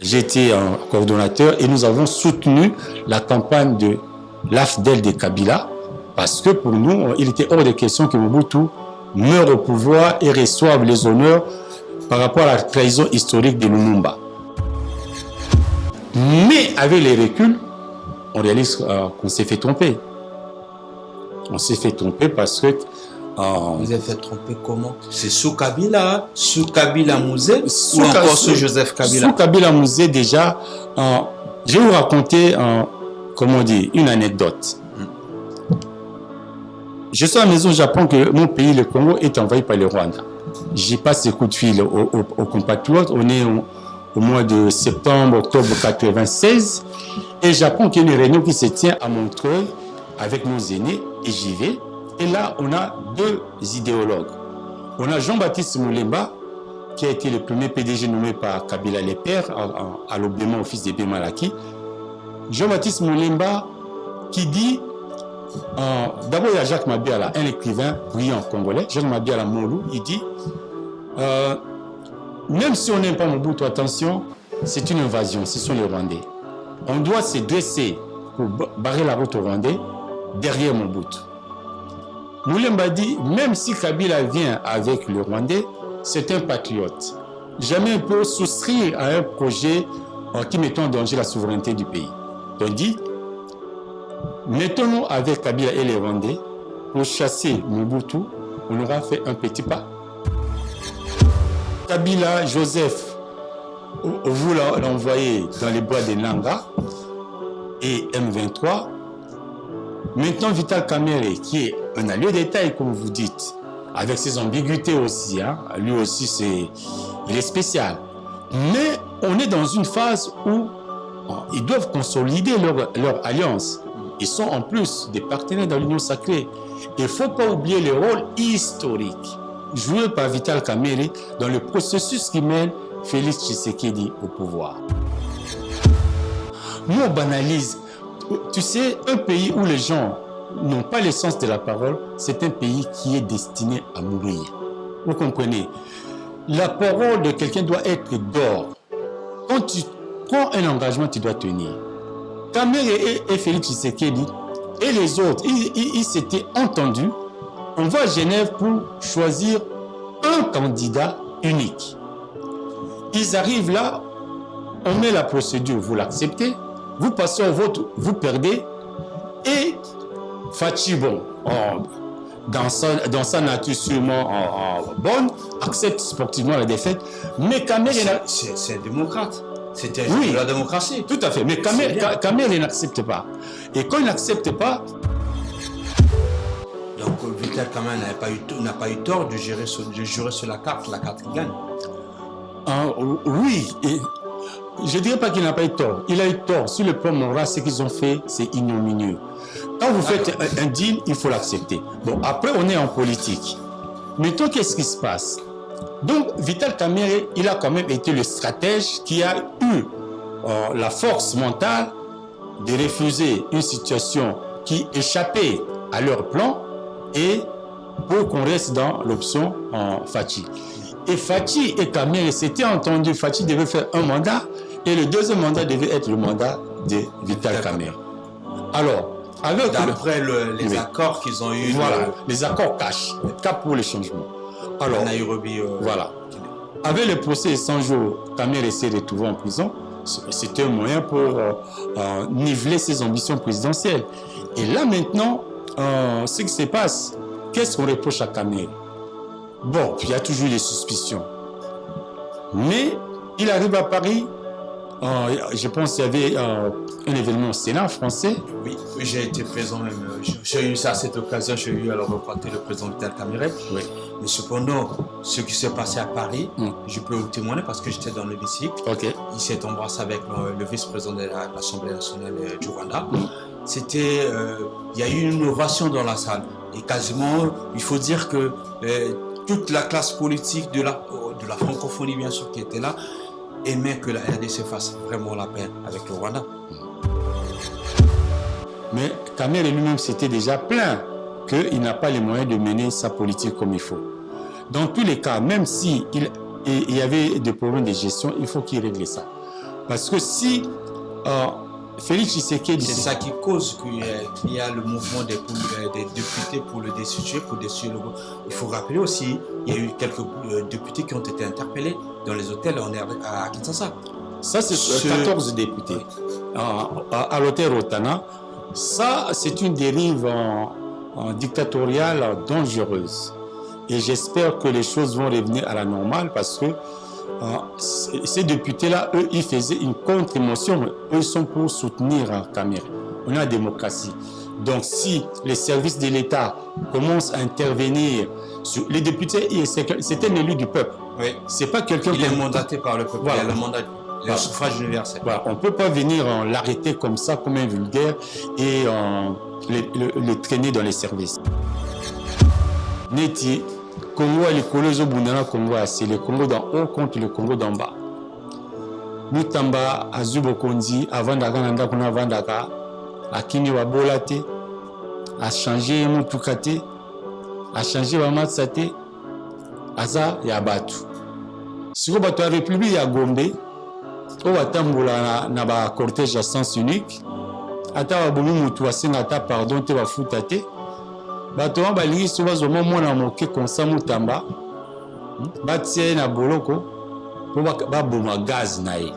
j'étais un coordonnateur et nous avons soutenu la campagne de l'AFDEL de Kabila parce que pour nous, il était hors de question que Mobutu meure au pouvoir et reçoive les honneurs par rapport à la trahison historique de Lumumba. Mais avec les reculs, on réalise qu'on s'est fait tromper. On s'est fait tromper parce que... Vous avez fait tromper comment? C'est sous Kabila Mouzé ou encore sous Joseph Kabila? Sous Kabila Mouzé, déjà, je vais vous raconter, comment dire, une anecdote. Je suis à la maison au Japon que mon pays, le Congo, est envahi par le Rwanda. J'ai passé coup de fil aux compatriotes. On est au mois de septembre, octobre 1996. Et le Japon, qui est une réunion qui se tient à Montreuil avec nos aînés, et j'y vais. Et là, on a deux idéologues. On a Jean-Baptiste Moulemba, qui a été le premier PDG nommé par Kabila le père, à l'obément au fils de Bemalaki. Jean-Baptiste Moulemba qui dit, d'abord il y a Jacques Mabiala, un écrivain brillant congolais, Jacques Mabiala Moulou, il dit, même si on n'aime pas Mobutu, attention, c'est une invasion, ce sont les Rwandais. On doit se dresser pour barrer la route aux Rwandais derrière Mobutu. Moulemba dit, même si Kabila vient avec le Rwandais, c'est un patriote. Jamais on peut souscrire à un projet qui met en danger la souveraineté du pays. On dit, mettons-nous avec Kabila et les Rwandais pour chasser Mobutu, on aura fait un petit pas. Kabila, Joseph, vous l'envoyez dans les bois de Nanga et M23. Maintenant, Vital Kamerhe, qui est un allié d'État, comme vous dites, avec ses ambiguïtés aussi, hein, lui aussi, il est spécial. Mais on est dans une phase où ils doivent consolider leur alliance. Ils sont en plus des partenaires dans l'Union sacrée. Il ne faut pas oublier le rôle historique joué par Vital Kamerhe dans le processus qui mène Félix Tshisekedi au pouvoir. Nous, on banalise. Tu sais, un pays où les gens n'ont pas le sens de la parole, c'est un pays qui est destiné à mourir. Vous comprenez? La parole de quelqu'un doit être d'or. Quand tu prends un engagement, tu dois tenir. Kamerhe et Félix Tshisekedi et les autres, ils s'étaient entendus. On va à Genève pour choisir un candidat unique. Ils arrivent là, on met la procédure, vous l'acceptez, vous passez au vote, vous perdez, et Fachi, bon, dans sa nature sûrement bonne, accepte sportivement la défaite, mais Kamerhe... C'est un démocrate. C'était de la démocratie. Tout à fait, mais Kamerhe n'accepte pas. Et quand il n'accepte pas... Donc Vital Kamerhe n'a pas eu tort de jurer sur la carte qui gagne. Oui, et je ne dirais pas qu'il n'a pas eu tort. Il a eu tort. Sur le plan moral, ce qu'ils ont fait, c'est ignominieux. Quand vous faites un deal, il faut l'accepter. Bon, après, on est en politique. Maintenant, qu'est-ce qui se passe? Donc, Vital Kamerhe, il a quand même été le stratège qui a eu la force mentale de refuser une situation qui échappait à leur plan et pour qu'on reste dans l'option Fachi. Et Fachi et Kamerhe s'étaient entendus. Fachi devait faire un mandat et le deuxième mandat devait être le mandat de Vital Kamerhe. Alors, d'après les accords qu'ils ont eu. Voilà, les accords cash, cap pour le changement. Alors, Nairobi. Voilà. Avec le procès 100 jours, Kamerhe s'est retrouvé en prison. C'était un moyen pour niveler ses ambitions présidentielles. Et là maintenant, ce qui se passe, qu'est-ce qu'on reproche à Kamerhe? Bon, il y a toujours des suspicions. Mais il arrive à Paris. Je pense qu'il y avait un événement au Sénat français. Oui, j'ai été présent même. J'ai eu ça à cette occasion, j'ai eu à le rencontrer le président Vital Kamerhe. Oui. Mais cependant, ce qui s'est passé à Paris, je peux vous témoigner parce que j'étais dans l'hémicycle. Okay. Il s'est embrassé avec le vice-président de l'Assemblée nationale du Rwanda. C'était, il y a eu une ovation dans la salle. Et quasiment, il faut dire que toute la classe politique de la francophonie, bien sûr, qui était là, aimait que la RDC fasse vraiment la paix avec le Rwanda. Mais Kamerhe lui-même s'était déjà plaint qu'il n'a pas les moyens de mener sa politique comme il faut. Dans tous les cas, même s'il y avait des problèmes de gestion, il faut qu'il règle ça. Parce que si Félix Tshisekedi... C'est ça qui cause qu'il y a le mouvement des députés pour le destituer, pour destituer le gouvernement. Il faut rappeler aussi, il y a eu quelques députés qui ont été interpellés dans les hôtels à Kinshasa. Ça, c'est 14 députés à l'hôtel Rotana. Ça, c'est une dérive dictatoriale dangereuse. Et j'espère que les choses vont revenir à la normale parce que ces députés-là, eux, ils faisaient une contre-émotion. Eux, ils sont pour soutenir Kamere. On a la démocratie. Donc, si les services de l'État commencent à intervenir sur les députés, c'est un élu du peuple. Oui. C'est pas quelqu'un qui est mandaté par le peuple. Voilà. Il y a le mandat, le suffrage universel. Voilà. On ne peut pas venir l'arrêter comme ça, comme un vulgaire, et le traîner dans les services. Neti, Congo et les Coloso Bundana Congo, c'est le Congo d'en haut contre le Congo d'en bas. Mutamba, Azubo Kondi, avant d'Agananda, qu'on a Vandaka, Akini Wabolate, a changé Mutukate, a changé Wamatsate, Aza Yabatu. Si vous avez la République ya Gombe, on va tamboula na ba cortège à sens unique, ata wabomi mutu asengata pardon te bafutate. Bato ba lingi soba zomo mona moke konsa mutamba batie na boloko po ba boma gaz na ye.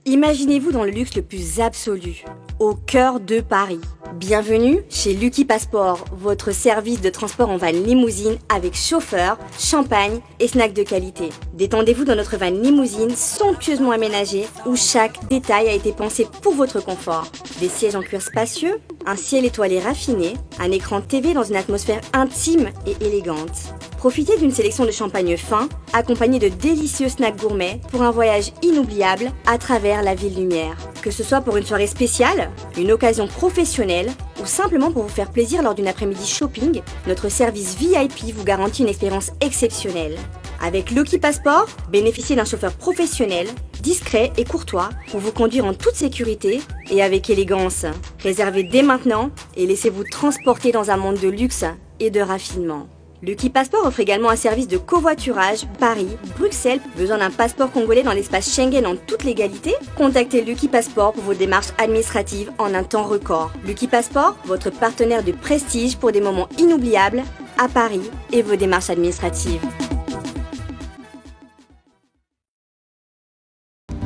Imaginez-vous dans le luxe le plus absolu, au cœur de Paris. Bienvenue chez Lucky Passport, votre service de transport en van limousine avec chauffeur, champagne et snacks de qualité. Détendez-vous dans notre van limousine somptueusement aménagée où chaque détail a été pensé pour votre confort. Des sièges en cuir spacieux, un ciel étoilé raffiné, un écran TV dans une atmosphère intime et élégante. Profitez d'une sélection de champagne fin, accompagné de délicieux snacks gourmets pour un voyage inoubliable à travers la ville lumière. Que ce soit pour une soirée spéciale, une occasion professionnelle ou simplement pour vous faire plaisir lors d'une après-midi shopping, notre service VIP vous garantit une expérience exceptionnelle. Avec Lucky Passport, bénéficiez d'un chauffeur professionnel, discret et courtois pour vous conduire en toute sécurité et avec élégance. Réservez dès maintenant et laissez-vous transporter dans un monde de luxe et de raffinement. Lucky Passport offre également un service de covoiturage Paris, Bruxelles. Besoin d'un passeport congolais dans l'espace Schengen en toute légalité? Contactez Lucky Passport pour vos démarches administratives en un temps record. Lucky Passport, votre partenaire de prestige pour des moments inoubliables à Paris et vos démarches administratives.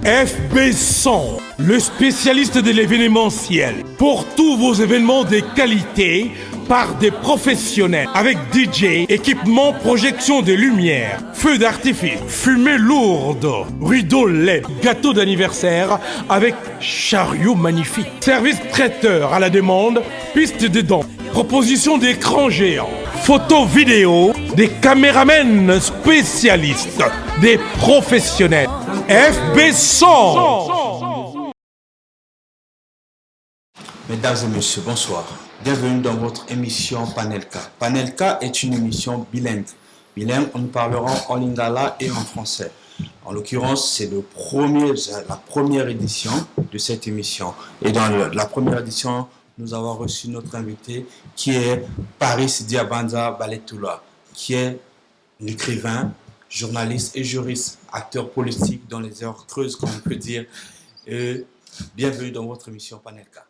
FB100, le spécialiste de l'événementiel. Pour tous vos événements de qualité, par des professionnels, avec DJ, équipement, projection de lumière, feux d'artifice, fumée lourde, rideaux LED, gâteau d'anniversaire avec chariot magnifique, service traiteur à la demande, piste de danse, proposition d'écran géant, photo vidéo, des caméramens spécialistes, des professionnels. FB100. Mesdames et messieurs, bonsoir. Bienvenue dans votre émission Panelka. Panelka est une émission bilingue. Bilingue, on parlera en lingala et en français. En l'occurrence, c'est la première édition de cette émission. Et dans la première édition, nous avons reçu notre invité qui est Paris Diabanza Baletula, qui est un écrivain, journaliste et juriste, acteur politique dans les heures creuses, comme on peut dire. Bienvenue dans votre émission Panelka.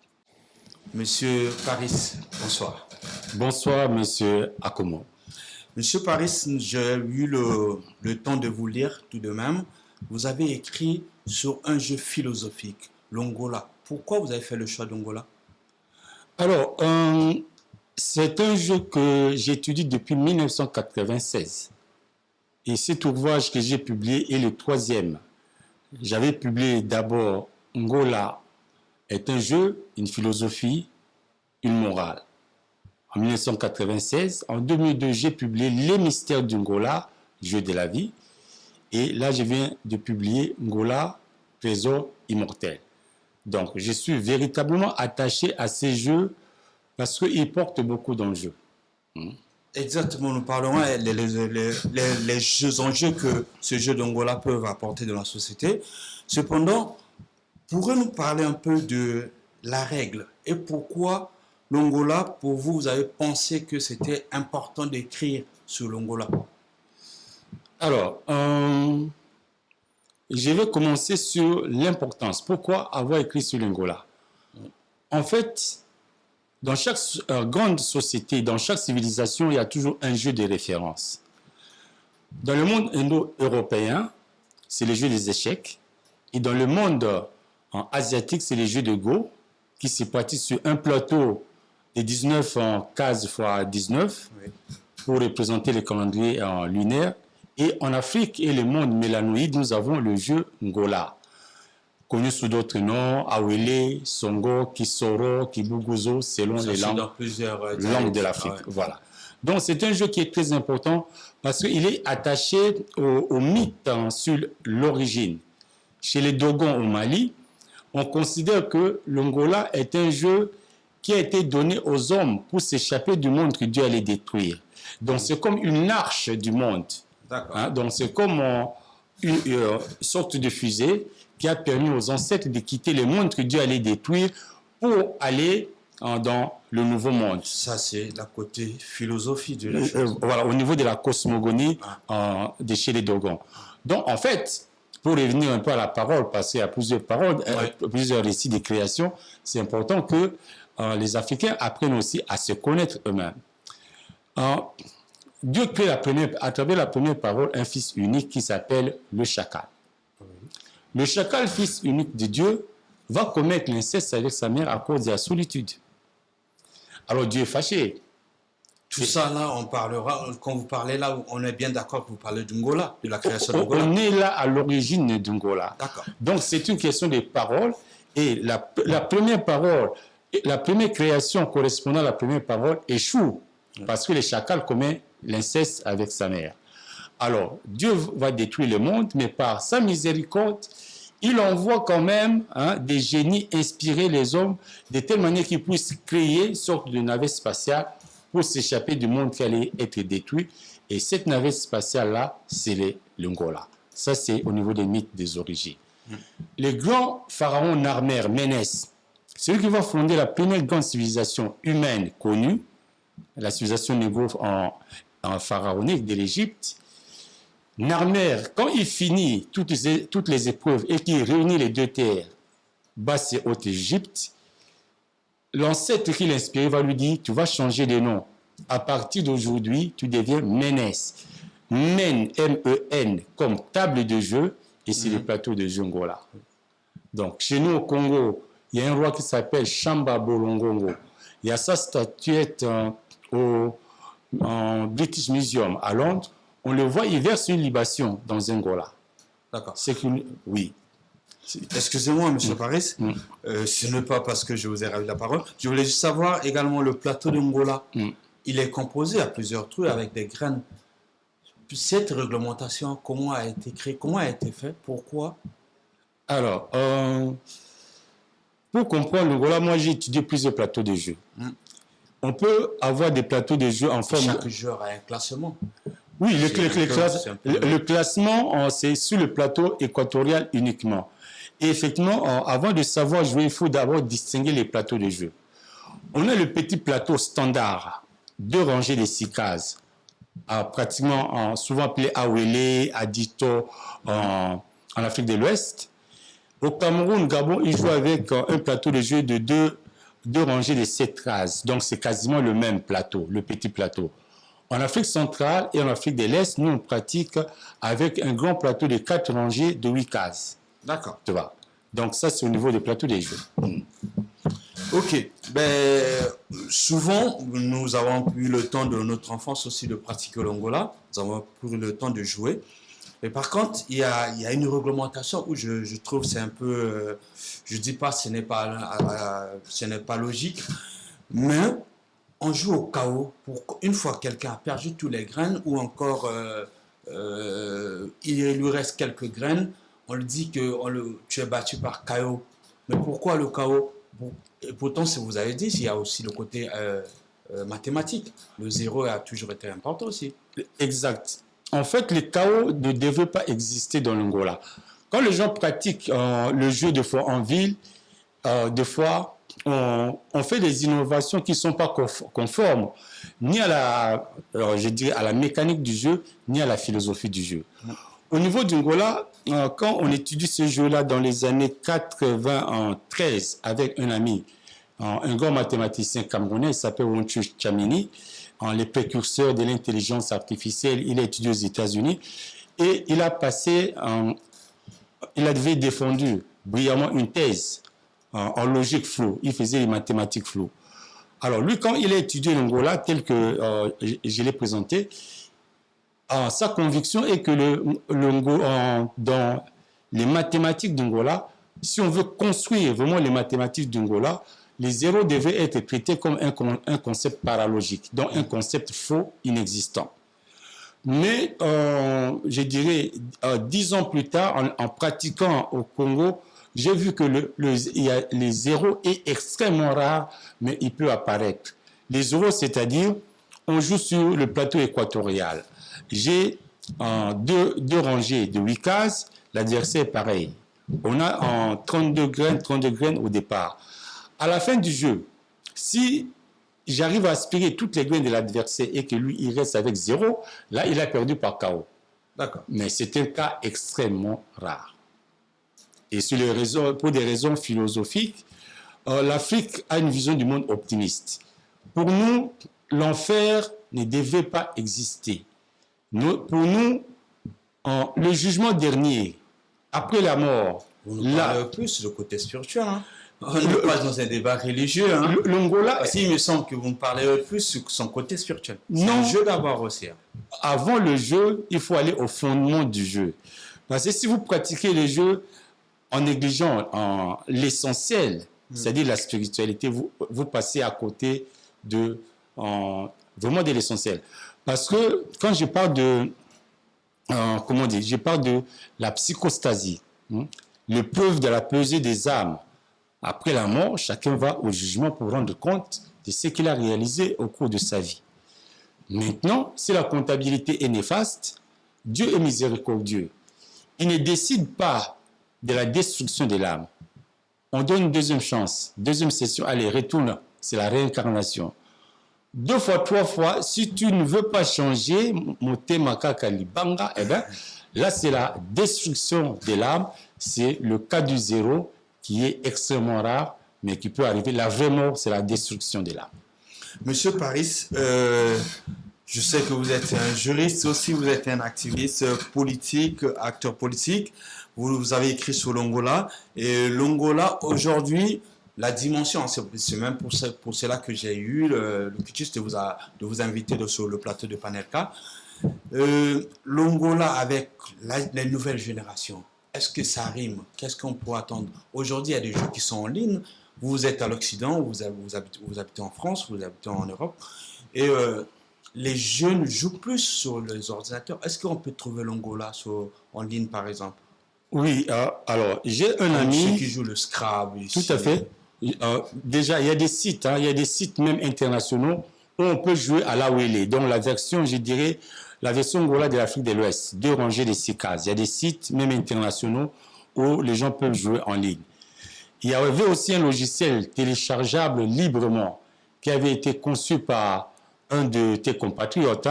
Monsieur Paris, bonsoir. Bonsoir, monsieur Akomo. Monsieur Paris, j'ai eu le temps de vous lire tout de même. Vous avez écrit sur un jeu philosophique, l'Angola. Pourquoi vous avez fait le choix d'Angola? Alors, c'est un jeu que j'étudie depuis 1996. Et cet ouvrage que j'ai publié est le 3e. J'avais publié d'abord Angola est un jeu, une philosophie, une morale. En 1996, en 2002, j'ai publié Les mystères d'Angola, jeu de la vie. Et là, je viens de publier Angola, trésor immortel. Donc, je suis véritablement attaché à ces jeux parce qu'ils portent beaucoup d'enjeux. Exactement, nous parlerons les jeux enjeux que ce jeu d'Angola peut apporter dans la société. Cependant, pourriez-nous parler un peu de la règle et pourquoi l'Angola, pour vous, vous avez pensé que c'était important d'écrire sur l'Angola? Alors, je vais commencer sur l'importance. Pourquoi avoir écrit sur l'Angola? En fait, dans chaque grande société, dans chaque civilisation, il y a toujours un jeu de référence. Dans le monde indo-européen, c'est le jeu des échecs. Et dans le monde asiatique, c'est les jeux de Go, qui se pratiquent sur un plateau de 19 en 15 x 19 pour représenter le calendrier lunaire. Et en Afrique et le monde mélanoïde, nous avons le jeu Ngola, connu sous d'autres noms, Awele, Songo, Kisoro, Kibuguzo, selon les langues de l'Afrique. Ouais. Voilà. Donc c'est un jeu qui est très important parce qu'il est attaché au mythe sur l'origine. Chez les Dogons au Mali, on considère que l'Angola est un jeu qui a été donné aux hommes pour s'échapper du monde que Dieu allait détruire. Donc c'est comme une arche du monde. Hein? Donc c'est comme une sorte de fusée qui a permis aux ancêtres de quitter le monde que Dieu allait détruire pour aller dans le nouveau monde. Ça, c'est la côté philosophie de la chose. Voilà, au niveau de la cosmogonie de chez les Dogons. Donc, en fait, pour revenir un peu à la parole, parce qu'il y a plusieurs paroles, plusieurs récits de création, c'est important que les Africains apprennent aussi à se connaître eux-mêmes. Dieu crée à travers la première parole un fils unique qui s'appelle le chacal. Le chacal, fils unique de Dieu, va commettre l'inceste avec sa mère à cause de la solitude. Alors Dieu est fâché. Tout ça là, on parlera, quand vous parlez là, on est bien d'accord que vous parlez d'Angola, de la création d'Angola. On est là à l'origine d'Angola. D'accord. Donc c'est une question de parole et la première parole, la première création correspondant à la première parole échoue parce que le chacal commet l'inceste avec sa mère. Alors Dieu va détruire le monde, mais par sa miséricorde, il envoie quand même des génies inspirer les hommes de telle manière qu'ils puissent créer une sorte de navette spatiale pour s'échapper du monde qui allait être détruit. Et cette navette spatiale-là, c'est l'Angola. Ça, c'est au niveau des mythes des origines. Le grand pharaon Narmer, Ménès, c'est lui qui va fonder la première grande civilisation humaine connue, la civilisation négro en pharaonique de l'Égypte. Narmer, quand il finit toutes les épreuves et qu'il réunit les deux terres, Basse et Haute-Égypte, l'ancêtre qui l'inspire va lui dire, tu vas changer de nom. À partir d'aujourd'hui, tu deviens Ménès. Men, M-E-N, comme table de jeu, et c'est le plateau de jeu Angola. Donc, chez nous au Congo, il y a un roi qui s'appelle Shamba Bolongongo. Il y a sa statuette au British Museum à Londres. On le voit, il verse une libation dans Angola. D'accord. Oui. Excusez-moi, M. Paris, ce n'est pas parce que je vous ai ravi la parole. Je voulais juste savoir également le plateau d'Angola. Il est composé à plusieurs trucs avec des graines. Cette réglementation, comment a été créée, comment a été faite, pourquoi? Alors, pour comprendre l'Angola, moi j'ai étudié plusieurs plateaux de jeu. On peut avoir des plateaux de jeu en forme. Chaque joueur a un classement. Oui, le classement, c'est sur le plateau équatorial uniquement. Et effectivement, avant de savoir jouer, il faut d'abord distinguer les plateaux de jeu. On a le petit plateau standard, 2 rangées de 6 cases, pratiquement souvent appelé Awele, Adito en Afrique de l'Ouest. Au Cameroun, Gabon, ils jouent avec un plateau de jeu de 2 rangées de 7 cases. Donc c'est quasiment le même plateau, le petit plateau. En Afrique centrale et en Afrique de l'Est, nous on pratique avec un grand plateau de 4 rangées de 8 cases. D'accord. Tu vois. Donc ça, c'est au niveau des plateaux des jeux. Ok. Souvent, nous avons eu le temps de notre enfance aussi de pratiquer l'Angola. Nous avons eu le temps de jouer. Mais par contre, il y a une réglementation où je trouve c'est un peu... je dis pas ce n'est pas logique, mais on joue au chaos. Une fois quelqu'un a perdu tous les graines ou encore il lui reste quelques graines, on lui dit que tu es battu par chaos. Mais pourquoi le chaos? Et pourtant, si vous avez dit, il y a aussi le côté mathématique. Le 0 a toujours été important aussi. Exact. En fait, le chaos ne devait pas exister dans l'Angola. Quand les gens pratiquent le jeu de fois en ville, des fois, on fait des innovations qui ne sont pas conformes ni à la mécanique du jeu, ni à la philosophie du jeu. Au niveau d'Angola, quand on étudie ce jeu-là dans les années 93 avec un ami, un grand mathématicien camerounais, il s'appelle Wonchu Chamini, les précurseurs de l'intelligence artificielle, il a étudié aux États-Unis et il avait défendu brillamment une thèse en logique flow. Il faisait les mathématiques flow. Alors lui, quand il a étudié l'Angola tel que je l'ai présenté, sa conviction est que dans les mathématiques d'Angola, si on veut construire vraiment les mathématiques d'Angola, les zéros devaient être traités comme un concept paralogique, donc un concept faux, inexistant. Mais, je dirais, 10 ans plus tard, en pratiquant au Congo, j'ai vu que les zéros est extrêmement rare, mais il peut apparaître. Les zéros, c'est-à-dire, on joue sur le plateau équatorial. J'ai deux rangées de 8 cases, l'adversaire est pareil. On a 32 graines au départ. À la fin du jeu, si j'arrive à aspirer toutes les graines de l'adversaire et que lui, il reste avec 0, là, il a perdu par KO. D'accord. Mais c'est un cas extrêmement rare. Et pour des raisons philosophiques, l'Afrique a une vision du monde optimiste. Pour nous, l'enfer ne devait pas exister. Pour nous, le jugement dernier, après la mort... Vous nous parlez plus du côté spirituel, hein? On n'est pas dans un débat religieux. Hein? L'Angola... Il me semble que vous me parlez plus sur son côté spirituel. C'est non. un jeu d'avoir aussi. Avant le jeu, il faut aller au fondement du jeu. Parce que si vous pratiquez le jeu en négligeant l'essentiel, c'est-à-dire la spiritualité, vous passez à côté vraiment de l'essentiel. Parce que quand je parle je parle de la psychostasie, l'épreuve de la pesée des âmes. Après la mort, chacun va au jugement pour rendre compte de ce qu'il a réalisé au cours de sa vie. Maintenant, si la comptabilité est néfaste, Dieu est miséricordieux. Il ne décide pas de la destruction de l'âme. On donne une deuxième chance, deuxième session, allez, retourne, c'est la réincarnation. 2 fois, 3 fois, si tu ne veux pas changer, eh bien, là, c'est la destruction de l'âme, c'est le cas du zéro qui est extrêmement rare, mais qui peut arriver. La vraie mort, c'est la destruction de l'âme. Monsieur Paris, je sais que vous êtes un juriste aussi, vous êtes un activiste politique, acteur politique. Vous avez écrit sur l'Angola. Et l'Angola, aujourd'hui, la dimension, c'est même pour cela que j'ai eu le cutus de vous inviter sur le plateau de Panelka. L'Angola avec les nouvelles générations, est-ce que ça rime? Qu'est-ce qu'on peut attendre? Aujourd'hui, il y a des jeux qui sont en ligne. Vous êtes à l'Occident, vous habitez en France, vous habitez en Europe. Et les jeunes jouent plus sur les ordinateurs. Est-ce qu'on peut trouver l'Angola en ligne, par exemple? Oui, alors, j'ai un ami... Ceux qui jouent le Scrabble. Tout à fait. Déjà, il y a des sites, il y a des sites même internationaux où on peut jouer à la Wele. Donc, la version, je dirais, la version Angola de l'Afrique de l'Ouest, 2 rangées de 6 cases. Il y a des sites même internationaux où les gens peuvent jouer en ligne. Il y avait aussi un logiciel téléchargeable librement qui avait été conçu par un de tes compatriotes.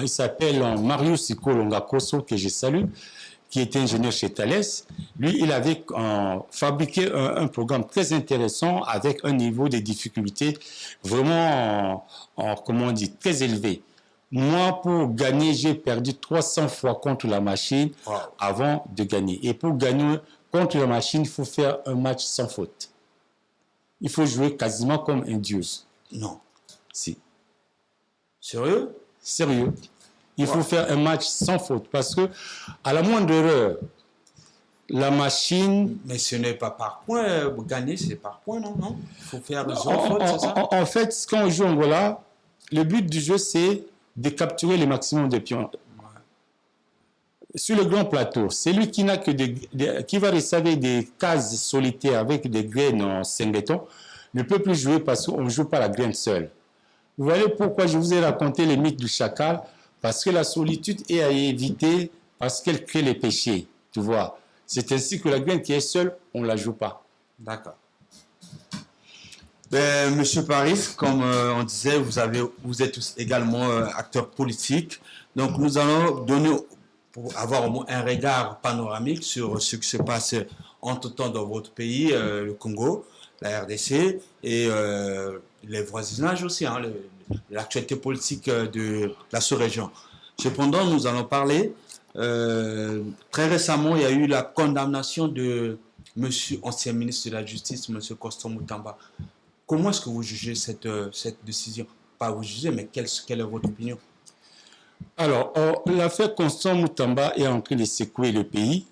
Il s'appelle Marius Ikolongakoso, que je salue, qui était ingénieur chez Thales. Lui, il avait fabriqué un programme très intéressant avec un niveau de difficulté vraiment, très élevé. Moi, pour gagner, j'ai perdu 300 fois contre la machine avant de gagner. Et pour gagner contre la machine, il faut faire un match sans faute. Il faut jouer quasiment comme un dieu. Non. Si. Sérieux? Sérieux. Il faut faire un match sans faute parce que à la moindre erreur, la machine... Mais ce n'est pas par point. Gagner, c'est par point, non? Il faut faire sans faute, c'est ça? En fait, quand on joue en Angola, le but du jeu, c'est de capturer le maximum de pions. Sur le grand plateau, celui qui n'a que qui va recevoir des cases solitaires avec des graines en singleton ne peut plus jouer parce qu'on ne joue pas la graine seule. Vous voyez pourquoi je vous ai raconté les mythes du chacal? Parce que la solitude est à éviter parce qu'elle crée les péchés. Tu vois, c'est ainsi que la graine qui est seule, on ne la joue pas. D'accord. Monsieur Paris, comme on disait, vous êtes également acteur politique. Donc nous allons donner pour avoir au moins un regard panoramique sur ce qui se passe entre-temps dans votre pays, le Congo, la RDC, et les voisinages aussi, hein, l'actualité politique de la sous-région. Cependant, nous allons parler, très récemment, il y a eu la condamnation de monsieur ancien ministre de la Justice, monsieur Constant Moutamba. Comment est-ce que vous jugez cette décision? Pas vous jugez, mais quelle est votre opinion? Alors, l'affaire Constant Moutamba est en train de secouer le pays.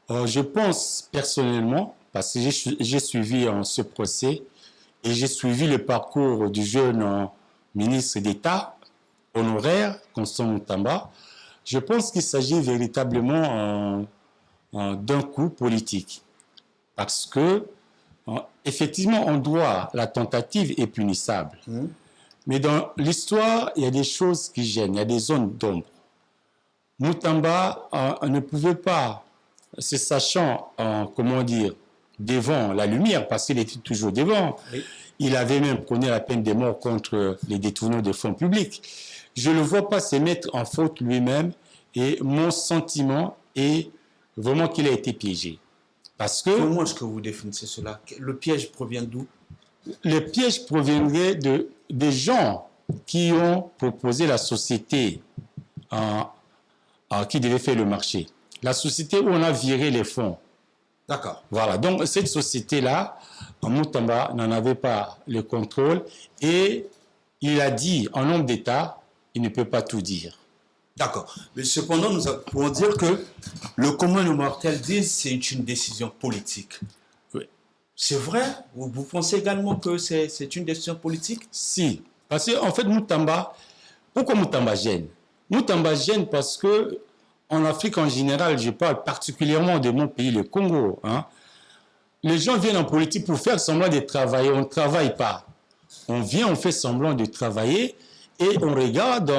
Je pense personnellement, parce que j'ai suivi ce procès et j'ai suivi le parcours du jeune ministre d'État honoraire, Constant Moutamba, je pense qu'il s'agit véritablement d'un coup politique. Parce que, effectivement, en droit, la tentative est punissable. Mais dans l'histoire, il y a des choses qui gênent, il y a des zones d'ombre. Moutamba ne pouvait pas, se sachant, comment dire, devant la lumière, parce qu'il était toujours devant. Oui. Il avait même prôné la peine de mort contre les détourneurs de fonds publics. Je ne le vois pas se mettre en faute lui-même, et mon sentiment est vraiment qu'il a été piégé. Parce que, comment est-ce que vous définissez cela? Le piège provient d'où? Le piège proviendrait des gens qui ont proposé la société qui devait faire le marché. La société où on a viré les fonds. D'accord. Voilà. Donc, cette société-là, Moutamba n'en avait pas le contrôle et il a dit, en nombre d'États, il ne peut pas tout dire. D'accord. Mais cependant, nous pouvons dire que le commun des mortels dit que c'est une décision politique. Oui. C'est vrai? Vous pensez également que c'est une décision politique? Si. Parce qu'en fait, Moutamba, pourquoi Moutamba gêne? Moutamba gêne parce que en Afrique en général, je parle particulièrement de mon pays, le Congo, hein, les gens viennent en politique pour faire semblant de travailler. On ne travaille pas. On vient, on fait semblant de travailler et on regarde,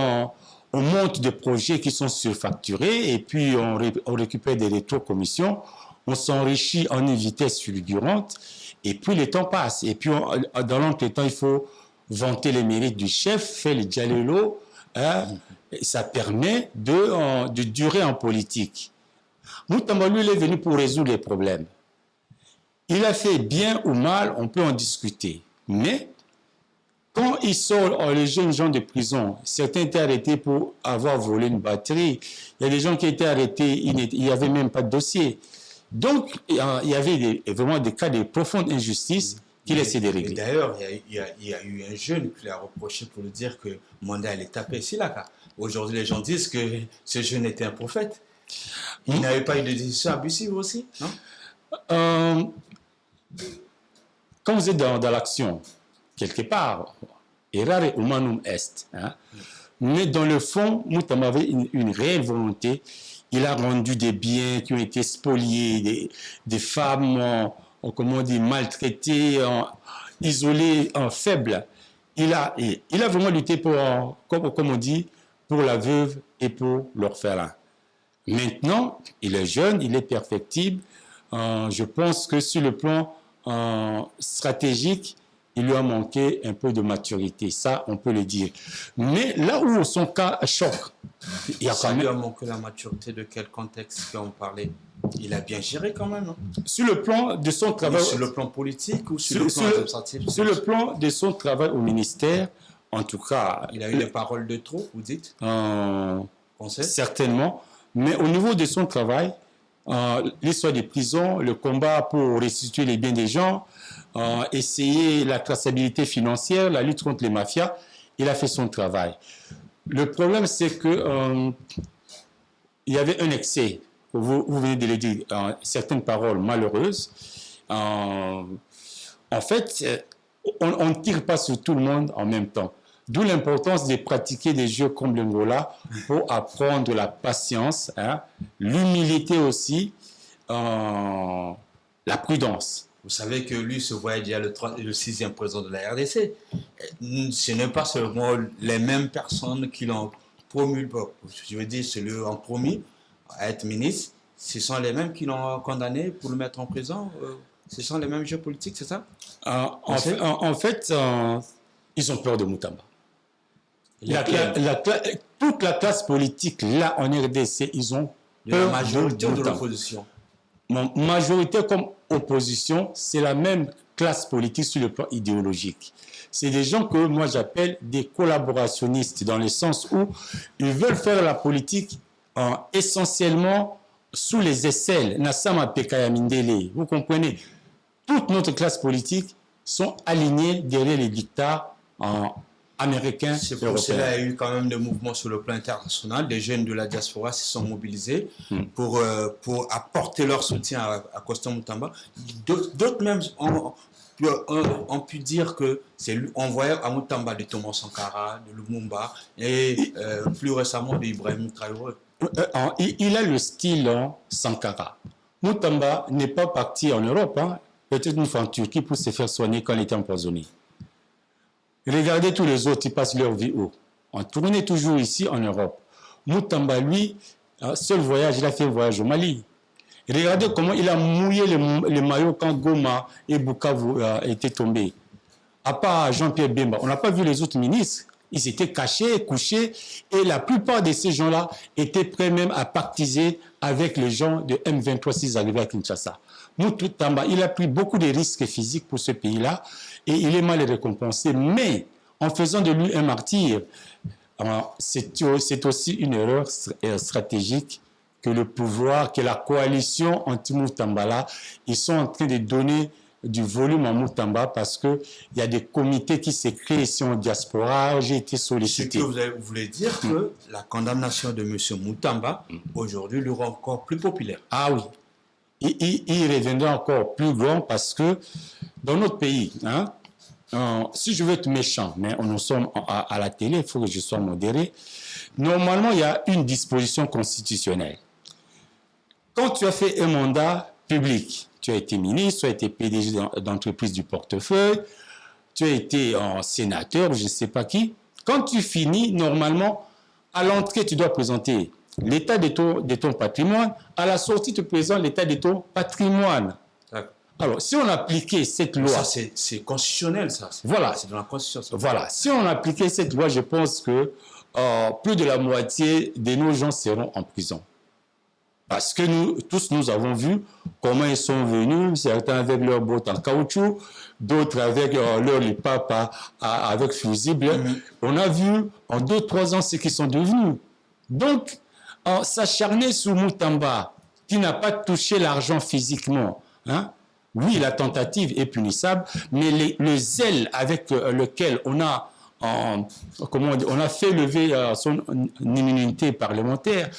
on monte des projets qui sont surfacturés et puis on récupère des rétro-commissions, on s'enrichit en une vitesse fulgurante et puis le temps passe. Et puis dans l'entretemps, il faut vanter les mérites du chef, faire le dialelo, hein, ça permet de durer en politique. Moutamba, lui, il est venu pour résoudre les problèmes. Il a fait bien ou mal, on peut en discuter. Mais quand il sort les jeunes gens de prison, certains étaient arrêtés pour avoir volé une batterie. Il y a des gens qui étaient arrêtés, il n'y avait même pas de dossier. Donc, il y avait vraiment des cas de profonde injustice qu'il essaie de régler. D'ailleurs, il y a eu un jeune qui l'a reproché pour lui dire que Manda allait taper ici, là. Aujourd'hui, les gens disent que ce jeune était un prophète. Il n'avait pas eu de décision abusive aussi, non? Quand vous êtes dans l'action, quelque part, errare humanum est. Hein? Mais dans le fond, Moutamba avait une réelle volonté. Il a rendu des biens qui ont été spoliés, des femmes, comment on dit, maltraitées, isolées, faibles. Il a vraiment lutté pour, comme on dit, pour la veuve et pour l'orphelin. Maintenant, il est jeune, il est perfectible. Je pense que sur le plan stratégique, il lui a manqué un peu de maturité. Ça, on peut le dire. Mais là où son cas choque, il y a ça quand même... lui a manqué la maturité de quel contexte qu'on parlait? Il a bien géré quand même. Sur le plan de son travail... Sur le plan politique ou sur le plan administratif? Sur le plan de son travail au ministère, en tout cas... Il a eu des paroles de trop, vous dites? Certainement. Mais au niveau de son travail, l'histoire des prisons, le combat pour restituer les biens des gens, essayer la traçabilité financière, la lutte contre les mafias, il a fait son travail. Le problème, c'est que il y avait un excès. Vous venez de le dire, certaines paroles malheureuses. En fait, on ne tire pas sur tout le monde en même temps. D'où l'importance de pratiquer des jeux comme le Ngola pour apprendre la patience, hein, l'humilité aussi, la prudence. Vous savez que lui se voyait déjà le 6e président de la RDC. Ce n'est pas seulement les mêmes personnes qui l'ont promu, je veux dire, celui qui l'ont promis à être ministre, ce sont les mêmes qui l'ont condamné pour le mettre en prison. Ce sont les mêmes jeux politiques, c'est ça? En fait, ils ont peur de Moutamba. Toute la classe politique, là, en RDC, ils ont la majorité de l'opposition. Majorité comme opposition, c'est la même classe politique sur le plan idéologique. C'est des gens que moi j'appelle des collaborationnistes, dans le sens où ils veulent faire la politique essentiellement sous les aisselles. Nassama Pekaya Mindele, vous comprenez? Toute notre classe politique sont alignés derrière les dictats américains. C'est pour cela qu'il y a eu quand même des mouvements sur le plan international. Des jeunes de la diaspora se sont mobilisés pour apporter leur soutien à Constant Moutamba. D'autres même ont pu dire que on voyait à Moutamba de Thomas Sankara, de Lumumba et plus récemment de Ibrahim Traoré. Il a le style Sankara. Moutamba n'est pas parti en Europe, peut-être une fois en Turquie pour se faire soigner quand il était empoisonné. Regardez tous les autres, ils passent leur vie où? On tournait toujours ici en Europe. Moutamba, lui, seul voyage, il a fait un voyage au Mali. Regardez comment il a mouillé les maillots quand Goma et Bukavu étaient tombés. À part Jean-Pierre Bemba, on n'a pas vu les autres ministres. Ils étaient cachés, couchés, et la plupart de ces gens-là étaient prêts même à pactiser avec les gens de M23 s'ils arrivaient à Kinshasa. Moutamba, il a pris beaucoup de risques physiques pour ce pays-là, et il est mal récompensé. Mais en faisant de lui un martyr, c'est aussi une erreur stratégique que le pouvoir, que la coalition anti-Moutamba, ils sont en train de donner du volume à Moutamba parce qu'il y a des comités qui se créent ici en diaspora. J'ai été sollicité. Ce que vous voulez dire que la condamnation de M. Moutamba, aujourd'hui, le rend encore plus populaire. Ah oui. Il reviendra encore plus grand parce que dans notre pays, si je veux être méchant, mais nous sommes à la télé, il faut que je sois modéré. Normalement, il y a une disposition constitutionnelle. Quand tu as fait un mandat public, tu as été ministre, tu as été PDG d'entreprise du portefeuille, tu as été sénateur, je ne sais pas qui. Quand tu finis, normalement, à l'entrée, tu dois présenter l'état de ton patrimoine. À la sortie, tu présentes l'état de ton patrimoine. Alors, si on appliquait cette loi... Ça, c'est constitutionnel, ça. Voilà. C'est dans la Constitution. Voilà. Si on appliquait cette loi, je pense que plus de la moitié de nos gens seront en prison. Parce que nous avons vu comment ils sont venus, certains avec leurs bottes en caoutchouc, d'autres avec leur lipapa avec fusible. On a vu en 2-3 ans ce qu'ils sont devenus. Donc, s'acharner sur Moutamba, qui n'a pas touché l'argent physiquement, oui, la tentative est punissable, mais le zèle avec lequel on a fait lever son immunité parlementaire,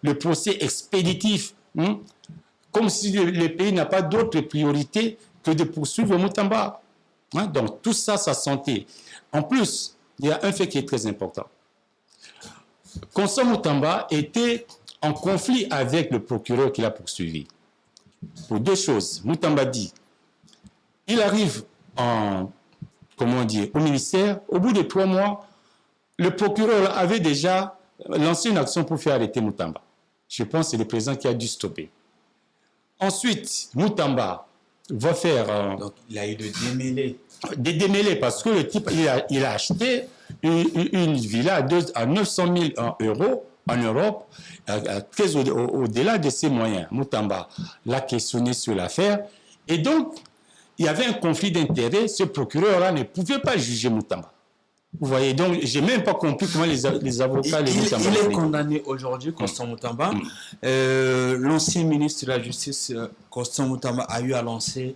le procès expéditif, comme si le pays n'a pas d'autre priorité que de poursuivre Moutamba. Donc tout ça, sa santé. En plus, il y a un fait qui est très important. Constant Moutamba était en conflit avec le procureur qui l'a poursuivi. Pour deux choses. Moutamba dit, il arrive au ministère, au bout de 3 mois, le procureur avait déjà lancé une action pour faire arrêter Moutamba. Je pense que c'est le président qui a dû stopper. Ensuite, Moutamba va faire... Donc, il a eu de démêler. Des démêlés, parce que le type, il a acheté une villa à 900 000 euros en Europe, très au-delà de ses moyens. Moutamba l'a questionné sur l'affaire. Et donc, il y avait un conflit d'intérêts. Ce procureur-là ne pouvait pas juger Moutamba. Vous voyez, donc, je n'ai même pas compris comment les avocats... Il est condamné aujourd'hui, Constant Moutamba. L'ancien ministre de la Justice, Constant Moutamba, a eu à lancer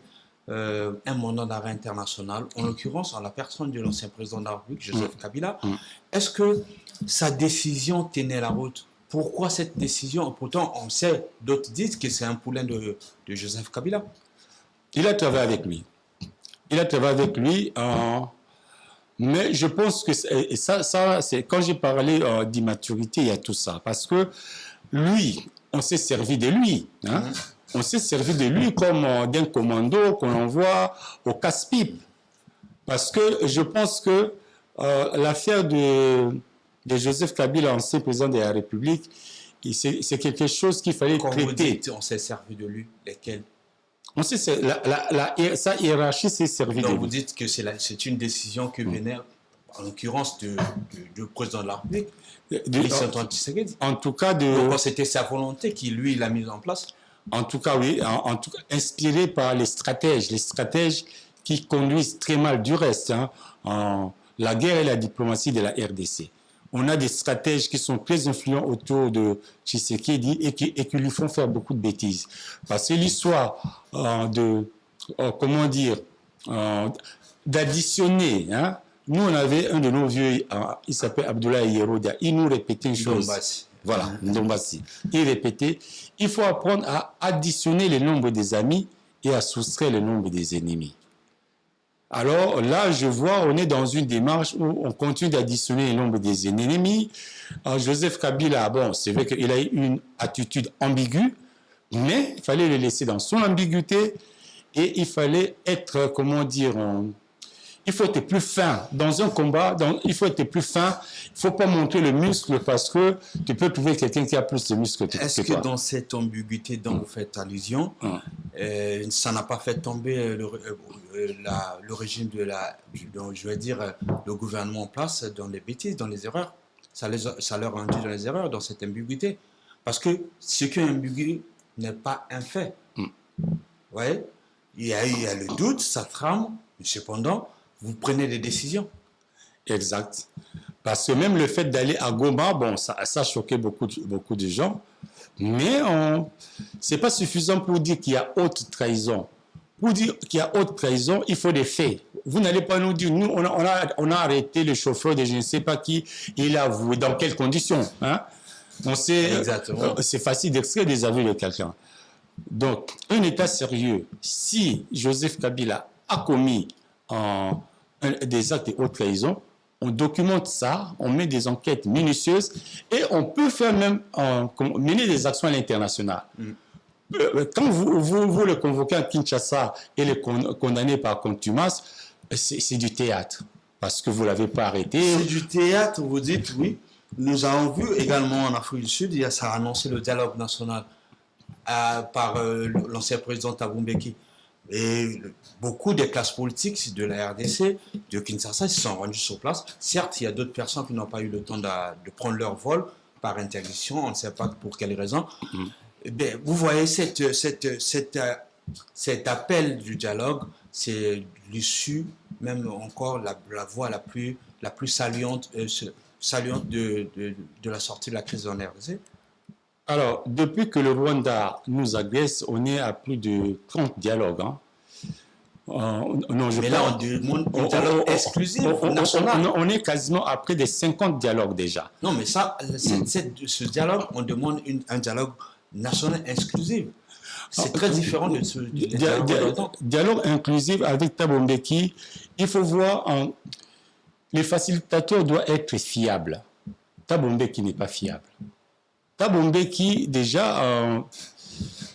un mandat d'arrêt international, en l'occurrence en la personne de l'ancien président de la République, Joseph Kabila. Est-ce que sa décision tenait la route? Pourquoi cette décision? Pourtant, on sait, d'autres disent que c'est un poulain de Joseph Kabila. Il a travaillé avec lui. Mais je pense que ça c'est quand j'ai parlé d'immaturité, il y a tout ça. Parce que lui, on s'est servi de lui. On s'est servi de lui comme d'un commando qu'on envoie au casse-pipe. Parce que je pense que l'affaire de Joseph Kabila, ancien président de la République, c'est quelque chose qu'il fallait traiter. Quand vous dites on s'est servi de lui, lesquels? Sa hiérarchie s'est servie de lui. Donc vous dites que c'est une décision que venait en l'occurrence du président de la République, Antoine Tshisekedi. En tout cas, c'était sa volonté qui, lui, l'a mise en place. En tout cas, oui, en tout cas, inspiré par les stratèges qui conduisent très mal du reste, la guerre et la diplomatie de la RDC. On a des stratèges qui sont très influents autour de Tshisekedi et qui lui font faire beaucoup de bêtises. Parce que l'histoire d'additionner, nous on avait un de nos vieux, il s'appelle Abdoulaye Yerodia, il nous répétait une chose. Voilà, Ndombassi. Il répétait, il faut apprendre à additionner le nombre des amis et à soustraire le nombre des ennemis. Alors là, je vois, on est dans une démarche où on continue d'additionner le nombre des ennemis. Joseph Kabila, bon, c'est vrai qu'il a eu une attitude ambiguë, mais il fallait le laisser dans son ambiguïté et il fallait être, il faut être plus fin. Dans un combat, il faut être plus fin. Il ne faut pas montrer le muscle parce que tu peux trouver quelqu'un qui a plus de muscles que toi. Est-ce que dans cette ambiguïté dont vous faites allusion, ça n'a pas fait tomber le régime le gouvernement en place dans les bêtises, dans les erreurs? Ça leur a induit dans les erreurs, dans cette ambiguïté. Parce que ce qui est ambigu n'est pas un fait. Vous voyez, il y a le doute, ça trame, mais cependant, vous prenez des décisions. Exact. Parce que même le fait d'aller à Goma, bon, ça a choqué beaucoup de gens, mais ce n'est pas suffisant pour dire qu'il y a haute trahison. Pour dire qu'il y a haute trahison, il faut des faits. Vous n'allez pas nous dire, nous, on a arrêté le chauffeur de je ne sais pas qui, il a avoué dans quelles conditions. C'est facile d'extraire des aveux de quelqu'un. Donc, un État sérieux, si Joseph Kabila a commis des actes de haute trahison, on documente ça, on met des enquêtes minutieuses et on peut faire même mener des actions à l'international. Quand vous le convoquez à Kinshasa et le condamnez par contumace, c'est du théâtre parce que vous ne l'avez pas arrêté. C'est du théâtre, vous dites, oui. Nous avons vu également en Afrique du Sud, ça a annoncé le dialogue national par l'ancien président Thabo Mbeki. Et beaucoup des classes politiques de la RDC, de Kinshasa, se sont rendues sur place. Certes, il y a d'autres personnes qui n'ont pas eu le temps de prendre leur vol par interdiction, on ne sait pas pour quelles raisons. Vous voyez, cet appel du dialogue, c'est l'issue, même encore la voie la plus saliente de la sortie de la crise en RDC. Alors, depuis que le Rwanda nous agresse, on est à plus de 30 dialogues. Mais là, on demande un dialogue exclusif, national. On est quasiment à près de 50 dialogues déjà. Non, mais ce dialogue, on demande un dialogue national exclusif. C'est très différent de ce dialogue inclusif avec Thabo Mbeki. Il faut voir, les facilitateurs doivent être fiables. Thabo Mbeki n'est pas fiable. Thabo Mbeki, déjà,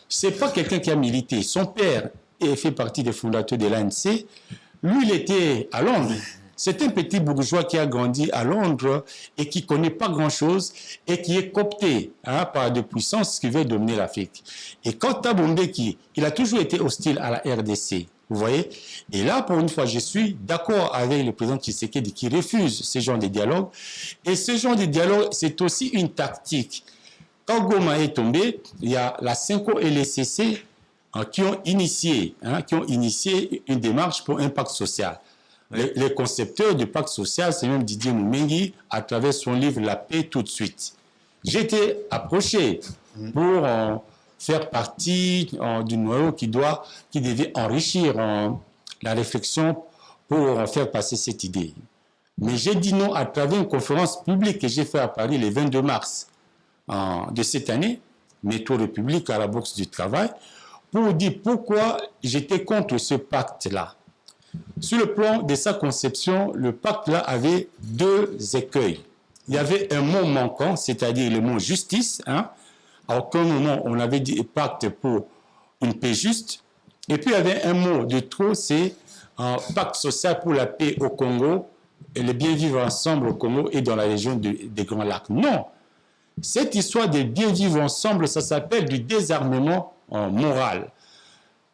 c'est pas quelqu'un qui a milité. Son père fait partie des fondateurs de l'ANC. Lui, il était à Londres. C'est un petit bourgeois qui a grandi à Londres et qui ne connaît pas grand-chose et qui est coopté par des puissances qui veulent dominer l'Afrique. Et quand Thabo Mbeki, il a toujours été hostile à la RDC, vous voyez. Et là, pour une fois, je suis d'accord avec le président Tshisekedi qui refuse ce genre de dialogue. Et ce genre de dialogue, c'est aussi une tactique. Quand Goma est tombé, il y a la CENCO et les CC qui ont initié une démarche pour un pacte social. Les concepteurs du pacte social, c'est même Didier Moumengi, à travers son livre La paix tout de suite. J'ai été approché pour faire partie du noyau qui devait enrichir la réflexion pour faire passer cette idée. Mais j'ai dit non à travers une conférence publique que j'ai faite à Paris le 22 mars de cette année, Métro République à la Bourse du Travail, pour dire pourquoi j'étais contre ce pacte-là. Sur le plan de sa conception, le pacte-là avait deux écueils. Il y avait un mot manquant, c'est-à-dire le mot justice. À aucun moment on avait dit pacte pour une paix juste. Et puis il y avait un mot de trop, c'est un pacte social pour la paix au Congo et le bien vivre ensemble au Congo et dans la région des Grands Lacs. Non! Cette histoire de bien vivre ensemble, ça s'appelle du désarmement moral.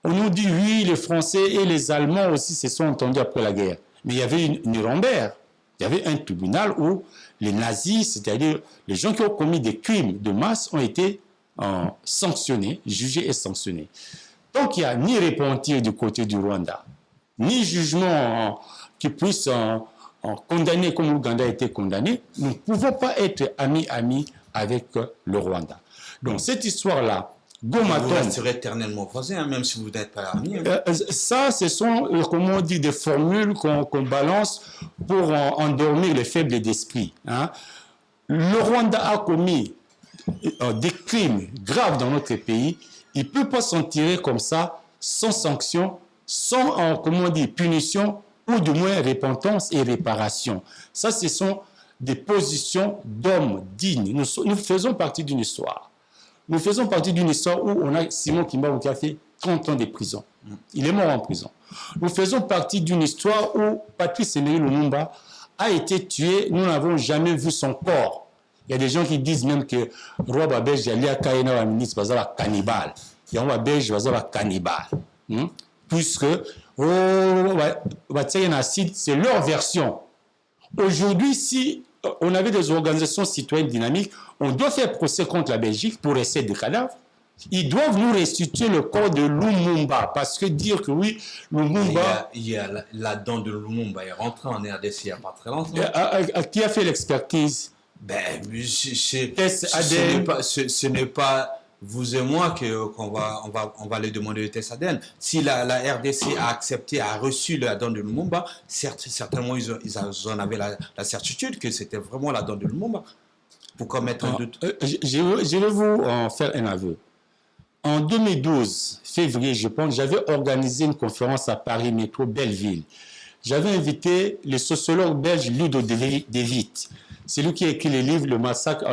On nous dit, oui, les Français et les Allemands aussi se sont entendus après la guerre. Mais il y avait une Nuremberg. Il y avait un tribunal où les nazis, c'est-à-dire les gens qui ont commis des crimes de masse, ont été sanctionnés, jugés et sanctionnés. Donc, il n'y a ni repentir du côté du Rwanda, ni jugement qui puisse condamner comme l'Ouganda a été condamné. Nous ne pouvons pas être amis avec le Rwanda. Donc, cette histoire-là, vous resterez éternellement voisins, même si vous n'êtes pas amis. Ça, ce sont, comment on dit, des formules qu'on balance pour endormir les faibles d'esprit. Hein. Le Rwanda a commis des crimes graves dans notre pays. Il ne peut pas s'en tirer comme ça, sans sanction, sans, comment on dit, punition, ou du moins repentance et réparation. Ça, ce sont des positions d'hommes dignes. Nous faisons partie d'une histoire. Nous faisons partie d'une histoire où on a Simon Kimbangu qui a fait 30 ans de prison. Il est mort en prison. Nous faisons partie d'une histoire où Patrice Emery Lumumba a été tué. Nous n'avons jamais vu son corps. Il y a des gens qui disent même que Roi Babel, j'allais à Kaina, la ministre, va être cannibale. Il y a un Babel, je vais être cannibale. Puisque, c'est leur version. Aujourd'hui, si on avait des organisations citoyennes dynamiques, on doit faire procès contre la Belgique pour essayer de cadavres. Ils doivent nous restituer le corps de Lumumba, parce que dire que oui, Lumumba... Il y a la dent de Lumumba, il est rentré en RDC il n'y a pas très longtemps. Qui a fait l'expertise? Ce n'est pas vous et moi qu'on va aller demander le test ADN. Si la RDC a accepté, a reçu la dent de Lumumba, certainement ils en avaient la certitude que c'était vraiment la dent de Lumumba. Pourquoi mettre un doute? Je vais vous faire un aveu. En 2012, février, je pense, j'avais organisé une conférence à Paris Métro Belleville. J'avais invité le sociologue belge Ludo De Witt. C'est lui qui a écrit le livre Le massacre,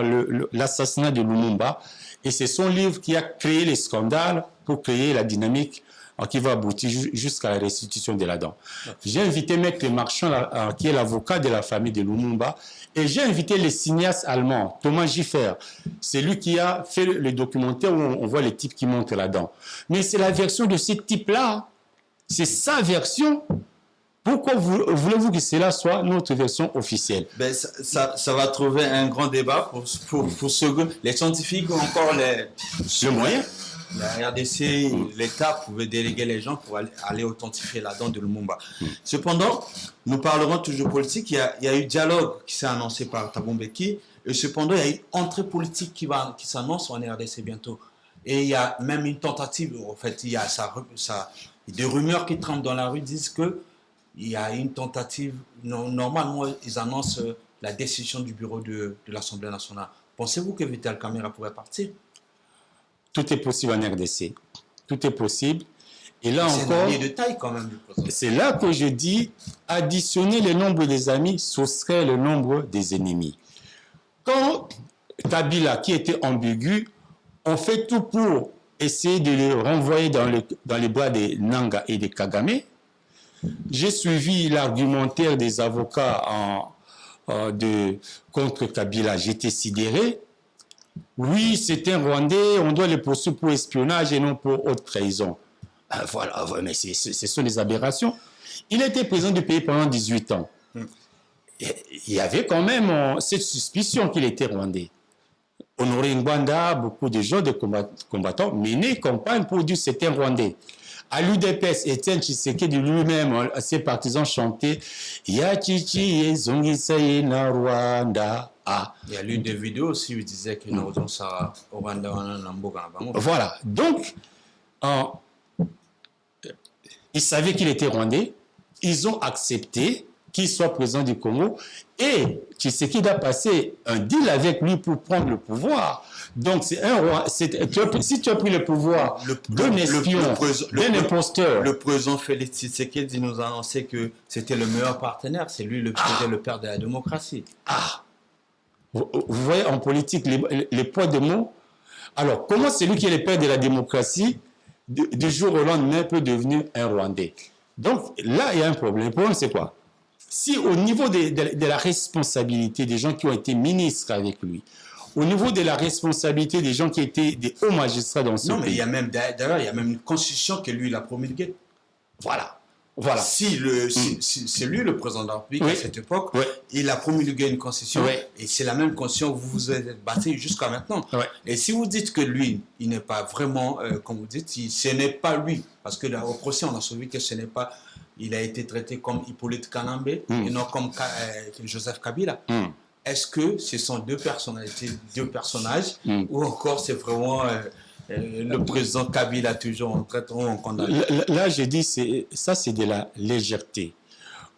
l'assassinat de Lumumba. Et c'est son livre qui a créé les scandales pour créer la dynamique qui va aboutir jusqu'à la restitution de la dent. J'ai invité Maître Marchand, qui est l'avocat de la famille de Lumumba, et j'ai invité les cinéastes allemands, Thomas Giffer. C'est lui qui a fait le documentaire où on voit les types qui montrent la dent. Mais c'est la version de ce type-là. C'est sa version. Pourquoi voulez-vous que cela soit notre version officielle? Ça va trouver un grand débat pour les scientifiques ou encore le moyen. La RDC, l'État pouvait déléguer les gens pour aller authentifier la dent de Lumumba. Cependant, nous parlerons toujours politique. Il y a eu dialogue qui s'est annoncé par Thabo Mbeki. Et cependant, il y a une entrée politique qui s'annonce en RDC bientôt. Et il y a même une tentative. En fait, il y a des rumeurs qui tremblent dans la rue disent que il y a une tentative. Normalement, ils annoncent la décision du bureau de l'Assemblée nationale. Pensez-vous que Vital Kamerhe pourrait partir? Tout est possible en RDC. Tout est possible. Et là c'est encore, un allié de taille quand même. C'est là que je dis, additionner le nombre des amis, ce serait le nombre des ennemis. Quand Kabila, qui était ambigu, on fait tout pour essayer de le renvoyer dans les bras des Nanga et des Kagame. J'ai suivi l'argumentaire des avocats contre Kabila. J'étais sidéré. Oui, c'est un Rwandais, on doit le poursuivre pour espionnage et non pour haute trahison. Voilà, mais ce sont des aberrations. Il était président du pays pendant 18 ans. Il y avait quand même cette suspicion qu'il était Rwandais. Honoré Ngwanda, beaucoup de gens, de combattants, menaient campagne pour dire que c'était un Rwandais. À l'UDPS, Étienne Tshisekedi lui-même, ses partisans chantaient Yachichi Ezongisaye na Rwanda. Il y a eu des vidéos aussi où il disait que nous avons ça au Rwanda. Voilà. Donc, ils savaient qu'il était rwandais. Ils ont accepté qu'il soit président du Congo. Et Tshisekedi a passé un deal avec lui pour prendre le pouvoir. Donc, si tu as pris le pouvoir d'un espion, d'un imposteur... Le président Félix Tshisekedi nous a annoncé que c'était le meilleur partenaire. C'est lui le père de la démocratie. Vous voyez en politique les poids de mots. Alors, comment celui qui est le père de la démocratie, du jour au lendemain, peut devenir un Rwandais? Donc, là, il y a un problème. Le problème, c'est quoi? Si au niveau de la responsabilité des gens qui ont été ministres avec lui, au niveau de la responsabilité des gens qui étaient des hauts magistrats dans ce pays... Non, mais d'ailleurs, il y a même une constitution que lui, il a promulguée. Voilà. Voilà. Si c'est lui le président de la République à cette époque, il a promulgué une constitution et c'est la même constitution que vous vous êtes battu jusqu'à maintenant. Et si vous dites que lui, il n'est pas vraiment, comme vous dites, ce n'est pas lui, parce que au procès on a sauvé que ce n'est pas, il a été traité comme Hippolyte Kanambe et non comme Joseph Kabila. Est-ce que ce sont deux personnalités, deux personnages, ou encore c'est vraiment le président Kabila toujours en condamné? Là, j'ai dit, ça c'est de la légèreté.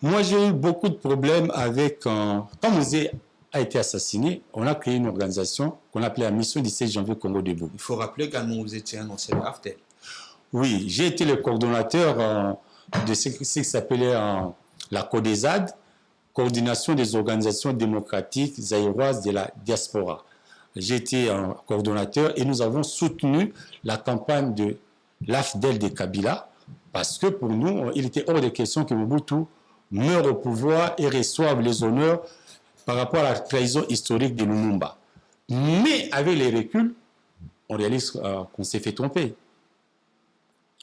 Moi, j'ai eu beaucoup de problèmes avec... quand Mouzé a été assassiné, on a créé une organisation qu'on appelait la Mission 17 janvier Congo Debout. Il faut rappeler qu'à vous étiez un ancien AFTEL. Oui, j'ai été le coordonnateur de ce qui s'appelait la CODESAD, Coordination des organisations démocratiques zaïroises de la diaspora. J'ai été un coordonnateur et nous avons soutenu la campagne de l'AFDEL de Kabila parce que pour nous, il était hors de question que Mobutu meure au pouvoir et reçoive les honneurs par rapport à la trahison historique de Lumumba. Mais avec les reculs, on réalise qu'on s'est fait tromper.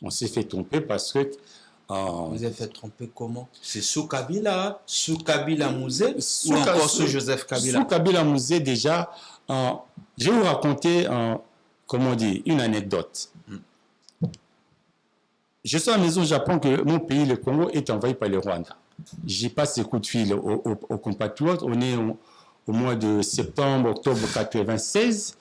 On s'est fait tromper parce que... vous avez fait tromper comment? C'est sous Kabila Mouzé ou encore sous Joseph Kabila? Sous Kabila Mouzé, déjà, je vais vous raconter, comment dire, une anecdote. Je suis à la maison au Japon que mon pays, le Congo, est envahi par le Rwanda. J'ai passé coup de fil aux compatriotes. On est au mois de septembre, octobre 1996.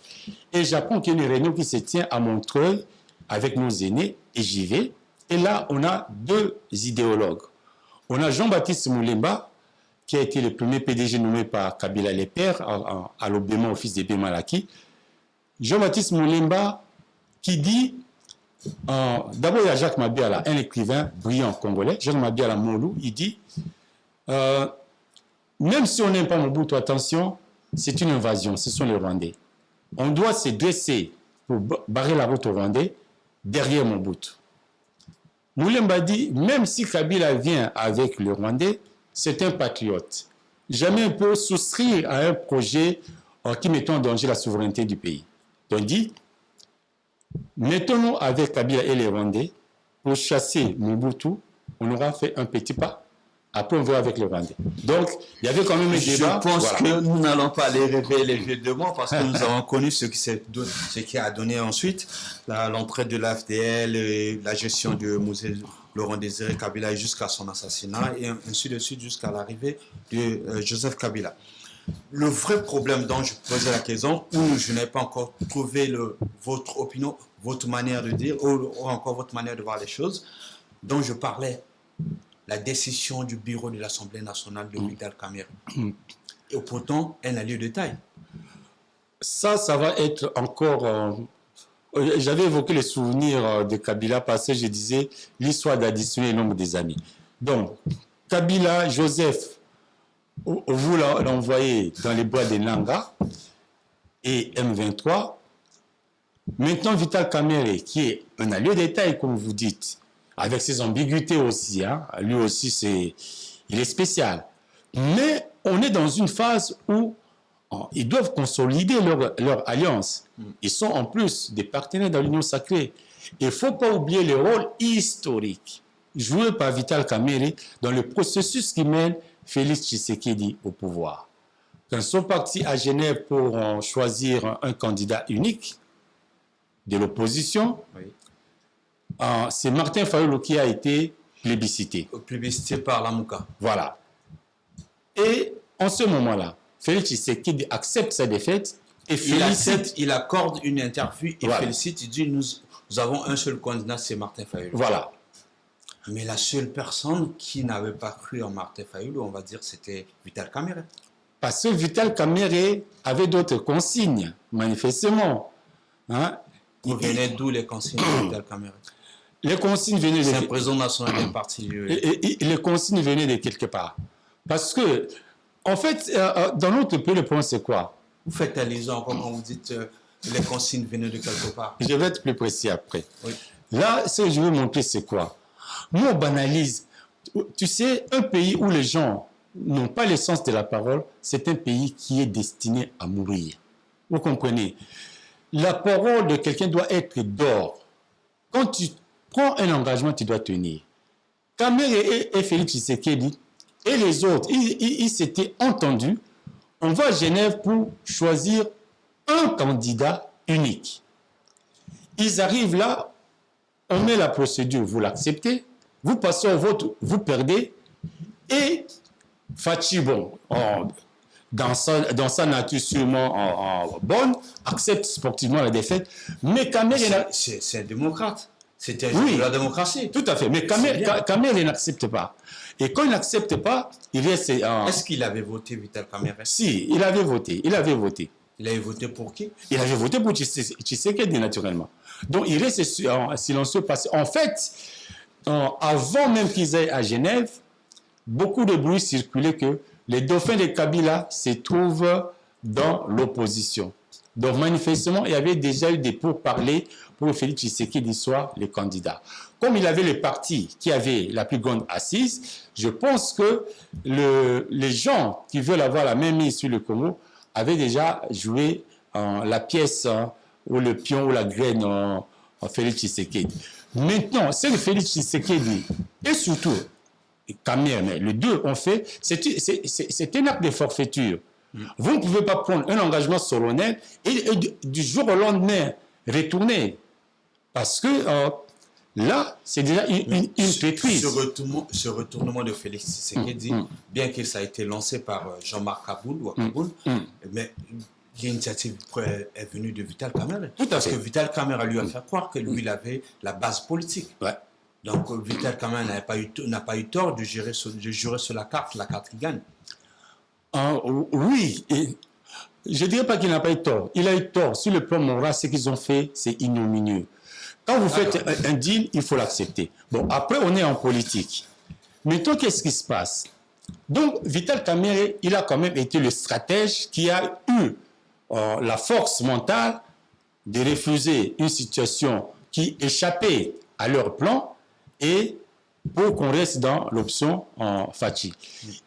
Et le Japon, qui est une réunion qui se tient à Montreuil avec nos aînés, et j'y vais. Et là, on a deux idéologues. On a Jean-Baptiste Moulemba, qui a été le premier PDG nommé par Kabila les pères, à l'Obéma, au fils de Bemalaki. Jean-Baptiste Moulemba, qui dit, d'abord il y a Jacques Mabiala, un écrivain brillant congolais, Jacques Mabiala Molou, il dit, même si on n'aime pas Mobutu, attention, c'est une invasion, ce sont les Rwandais. On doit se dresser pour barrer la route aux Rwandais derrière Mobutu. Moulemba dit, même si Kabila vient avec le Rwandais, c'est un patriote. Jamais on peut souscrire à un projet qui met en danger la souveraineté du pays. Donc il dit, mettons-nous avec Kabila et les Rwandais pour chasser Mobutu, on aura fait un petit pas. Après, on verra avec les Rwandais. Donc, il y avait quand même un débat. Je pense que nous n'allons pas aller réveiller les vieux de moi parce que nous avons connu ce qui a donné ensuite l'entrée de l'AFDL et la gestion de Mouzé Laurent Désiré Kabila jusqu'à son assassinat et ainsi de suite jusqu'à l'arrivée de Joseph Kabila. Le vrai problème dont je posais la question, où je n'ai pas encore trouvé votre opinion, votre manière de dire, ou encore votre manière de voir les choses, dont je parlais, la décision du bureau de l'Assemblée nationale de Vital Kamerhe. Et pourtant, elle a lieu de taille. Ça va être encore... J'avais évoqué les souvenirs de Kabila parce que je disais l'histoire d'additionner le nombre des années. Donc, Kabila, Joseph, vous l'envoyez dans les bois de Nanga et M23. Maintenant, Vital Kamerhe, qui est un allié de taille, comme vous dites, avec ses ambiguïtés aussi, hein. Lui aussi, il est spécial. Mais on est dans une phase où ils doivent consolider leur alliance. Ils sont en plus des partenaires dans l'Union sacrée. Il ne faut pas oublier le rôle historique joué par Vital Kamerhe dans le processus qui mène Félix Tshisekedi au pouvoir. Quand ils sont partis à Genève pour choisir un candidat unique de l'opposition, c'est Martin Fayulu qui a été plébiscité. Plébiscité par la Mouka. Voilà. Et en ce moment-là, Félix Tshisekedi accepte sa défaite et félicite. Il accorde une interview et félicite. Il dit nous avons un seul candidat, c'est Martin Fayulu. Voilà. Mais la seule personne qui n'avait pas cru en Martin Fayulu, on va dire, c'était Vital Kamerhe. Parce que Vital Kamerhe avait d'autres consignes, manifestement. Hein? Il venait d'où les consignes de Vital Kamerhe? Les consignes venaient de... C'est un président national du parti. Les consignes venaient de quelque part. Parce que, en fait, dans notre pays, le problème, c'est quoi? Vous faites allusion encore quand vous dites les consignes venaient de quelque part. Je vais être plus précis après. Oui. Là, ce que je veux montrer, c'est quoi? Moi, on banalise. Tu sais, un pays où les gens n'ont pas l'essence de la parole, c'est un pays qui est destiné à mourir. Vous comprenez? La parole de quelqu'un doit être d'or. Quand tu prends un engagement, tu dois tenir. Kamere et Félix Tshisekedi et les autres, ils s'étaient entendus. On va à Genève pour choisir un candidat unique. Ils arrivent là, on met la procédure, vous l'acceptez, vous passez au vote, vous perdez, et Fachi, bon, dans sa nature sûrement bonne, accepte sportivement la défaite, mais Kamere... C'est un démocrate. C'était de la démocratie. Tout à fait, mais Kamere n'accepte pas. Et quand il n'accepte pas, il reste... Est-ce qu'il avait voté, Vital Kamere? Si, il avait voté. Il avait voté pour qui? Il avait voté pour Tshisekedi, naturellement. Donc, il reste silencieux parce qu'en fait, avant même qu'ils aillent à Genève, beaucoup de bruit circulait que les dauphins de Kabila se trouvent dans l'opposition. Donc, manifestement, il y avait déjà eu des pourparlers pour que Félix Tshisekedi soit le candidat. Comme il avait le parti qui avait la plus grande assise, je pense que les gens qui veulent avoir la même mise sur le Congo avaient déjà joué la pièce ou le pion ou la graine en Félix Tshisekedi. Maintenant, c'est le Félix Tshisekedi et surtout Kamere, les deux ont fait, c'est un acte de forfaiture. Vous ne pouvez pas prendre un engagement solennel et du jour au lendemain retourner. Parce que là, c'est déjà une traîtrise. Ce retournement de Félix Tshisekedi, bien que ça a été lancé par Jean-Marc Kaboul, mais l'initiative est venue de Vital Kamere. Parce que Vital Kamere lui a fait croire que lui, il avait la base politique. Ouais. Donc Vital Kamere n'a pas eu tort de jurer sur la carte qui gagne. Oui, et je ne dirais pas qu'il n'a pas eu tort. Il a eu tort. Sur le plan moral, ce qu'ils ont fait, c'est ignominieux. Quand vous faites un deal, il faut l'accepter. Bon, après, on est en politique. Maintenant, qu'est-ce qui se passe? Donc, Vital Kamere, il a quand même été le stratège qui a eu la force mentale de refuser une situation qui échappait à leur plan et pour qu'on reste dans l'option Fachi.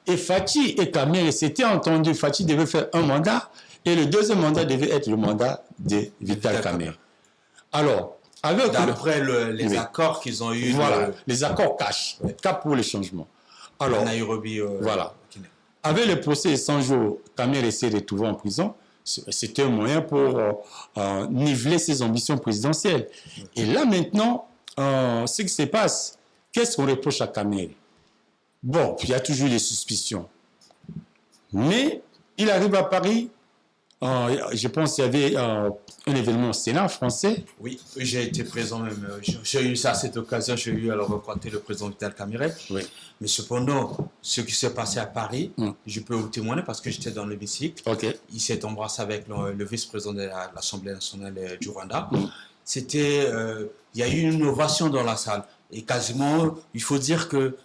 Et Fachi et Kamere s'étaient entendus. Fachi devait faire un mandat et le deuxième mandat devait être le mandat de Vital Kamere. Alors, d'après les accords qu'ils ont eus. Voilà, les accords cash, cap pour le changement. Alors, Nairobi, voilà. Avec le procès de 100 jours, Kamere s'est retrouvé en prison. C'était un moyen pour niveler ses ambitions présidentielles. Et là, maintenant, ce qui se passe, qu'est-ce qu'on reproche à Kamere? Bon, il y a toujours des suspicions. Mais il arrive à Paris. Je pense qu'il y avait un événement au Sénat français. Oui, j'ai été présent même. J'ai eu ça à cette occasion. J'ai eu à le rencontrer le président Vital Kamere. Oui. Mais cependant, ce qui s'est passé à Paris, je peux vous témoigner parce que j'étais dans l'hémicycle. Il s'est embrassé avec le vice-président de l'Assemblée nationale du Rwanda. C'était, il y a eu une ovation dans la salle. Et quasiment, il faut dire que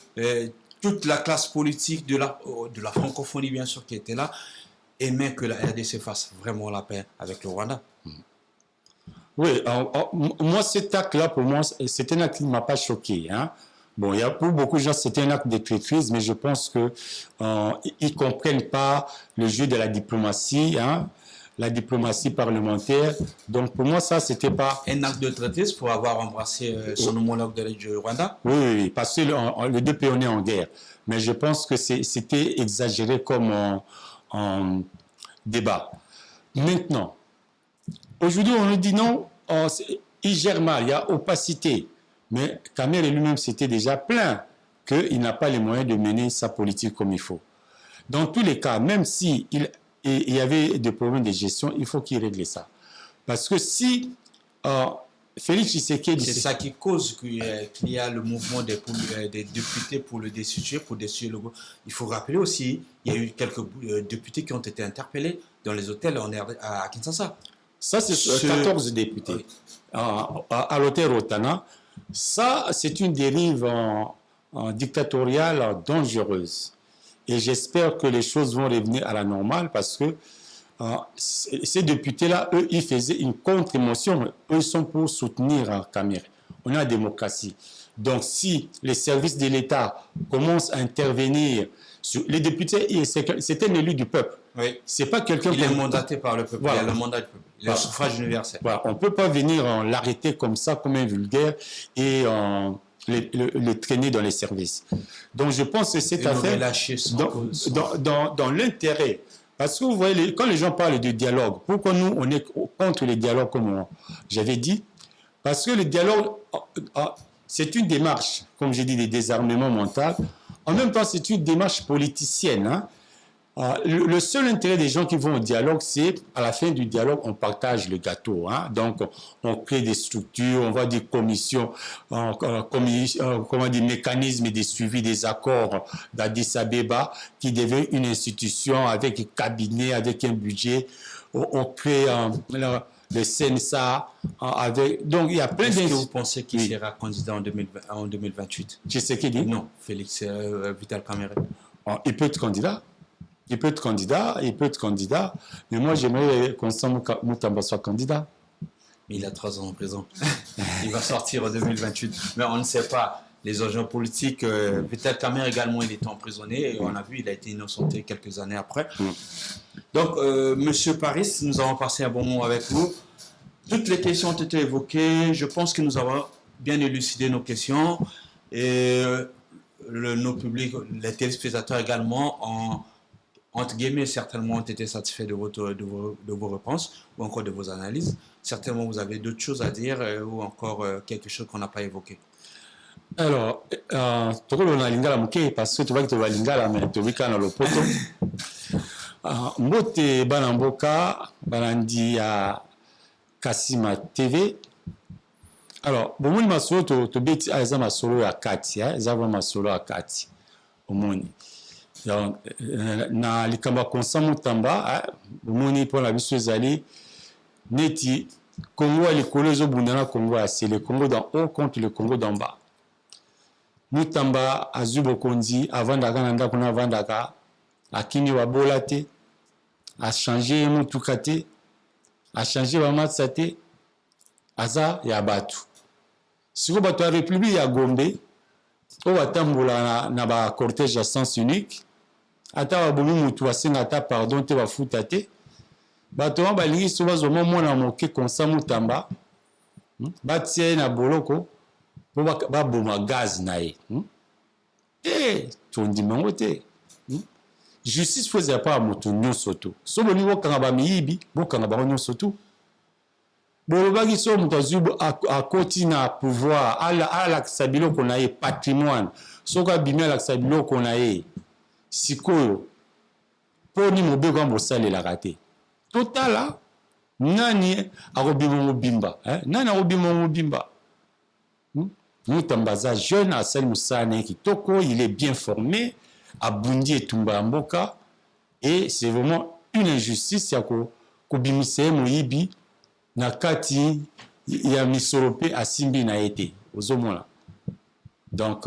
toute la classe politique de la francophonie, bien sûr, qui était là, aimait que la RDC fasse vraiment la paix avec le Rwanda. Oui, moi, cet acte-là, pour moi, c'est un acte qui ne m'a pas choqué. Hein. Bon, pour beaucoup de gens, c'était un acte de traîtrise, mais je pense qu'ils ne comprennent pas le jeu de la diplomatie, hein, la diplomatie parlementaire. Donc, pour moi, ça, c'était pas... Un acte de traîtrise pour avoir embrassé son homologue du Rwanda? Oui, parce que les deux pays, on est en guerre. Mais je pense que c'était exagéré comme débat. Maintenant, aujourd'hui, on nous dit non, il gère mal, il y a opacité. Mais Kamere lui-même s'était déjà plaint qu'il n'a pas les moyens de mener sa politique comme il faut. Dans tous les cas, même s'il y avait des problèmes de gestion, il faut qu'il règle ça. Parce que si Félix Tshisekedi... C'est ça qui cause qu'il y a le mouvement des députés pour le destituer, pour destituer le gouvernement. Il faut rappeler aussi, il y a eu quelques députés qui ont été interpellés dans les hôtels à Kinshasa. Ça, c'est 14 députés. Oui. À l'hôtel Rotana. Ça, c'est une dérive dictatoriale dangereuse. Et j'espère que les choses vont revenir à la normale parce que ces députés-là, eux, ils faisaient une contre-émotion. Eux, ils sont pour soutenir Kamere. On a la démocratie. Donc, si les services de l'État commencent à intervenir sur les députés, c'est un élu du peuple. Oui. C'est pas quelqu'un. Il est mandaté par le peuple. Voilà. Il y a le mandat du peuple. Il y a le suffrage universel. Voilà. On ne peut pas venir l'arrêter comme ça, comme un vulgaire, et les traîner dans les services. Donc je pense que cette affaire, dans l'intérêt, parce que vous voyez, quand les gens parlent de dialogue, pourquoi nous on est contre les dialogues comme j'avais dit? Parce que le dialogue, c'est une démarche, comme j'ai dit, de désarmement mental. En même temps, c'est une démarche politicienne. Hein. Le seul intérêt des gens qui vont au dialogue, c'est à la fin du dialogue, on partage le gâteau. Hein. Donc, on crée des structures, on va dire commissions, des mécanismes de suivi des accords d'Addis Abeba qui deviennent une institution avec un cabinet, avec un budget. On crée le CNSA. Donc, il y a plein d'institutions. Est-ce que vous pensez qu'il sera candidat en 2028? Je sais qui dit? Non, Félix Vital Kamerhe. Il peut être candidat. Il peut être candidat, mais moi j'aimerais que Constant Moutamba soit candidat. Il a 3 ans en prison. Il va sortir en 2028. Mais on ne sait pas. Les agents politiques, Vital Kamerhe également, il était emprisonné et on a vu, il a été innocenté quelques années après. Donc, Monsieur Paris, nous avons passé un bon moment avec vous. Toutes les questions ont été évoquées. Je pense que nous avons bien élucidé nos questions et nos publics, les téléspectateurs également, entre guillemets, certainement ont été satisfaits de vos réponses ou encore de vos analyses. Certainement, vous avez d'autres choses à dire ou encore quelque chose qu'on n'a pas évoqué. Alors, tu vois, on a lingala mouké parce que tu vois que tu vas lingala, mais tu vois qu'on a le poto. Mbote Banamboka, Banandi à Kassima TV. Alors, bon, moi, je suis to beti aza masolo ya kati, aza masolo ya kati. Omoni. Na likamba Constant Moutamba, omoni pour la biso ezali neti Congo a likolo ezobundana Congo a c'est le Congo d'en haut contre le Congo d'en bas. Moutamba azu bokonzi avandaka na ndako na avandaka akini wabola te, a changé mutuka te, a changé bamatsa te, aza ya batu. Siko bato ya République ya Gombe oyo batambola na ba cortège à sens unique, ata babomi mutu asenga ata pardon te bafuta te, bato wana balingi so bazoma mwana moke Constant Moutamba batia ye na boloko po baboma gaz na ye te tondima yango te. Justice fo ezala pa ya moto nyonso to, so bolingi bokanga bamiyibi bokanga bango nyonso to. Bolobaki so moto azwi akoti na pouvoir alakisa biloko na ye patrimoine, soki abimi alakisa biloko na ye sikoyo mponi mobeko wana bosalelaka te. Totala nani akobima mobimba, nani akobima mobimba. Moutamba aza jeune, asali mosala na ye kitoko, il est bien formé, abundi etumba ya mboka, et c'est vraiment une injustice ya kobimisa ye moyibi na kati ya misolo mpe asimbi na ye te ozomona. Donc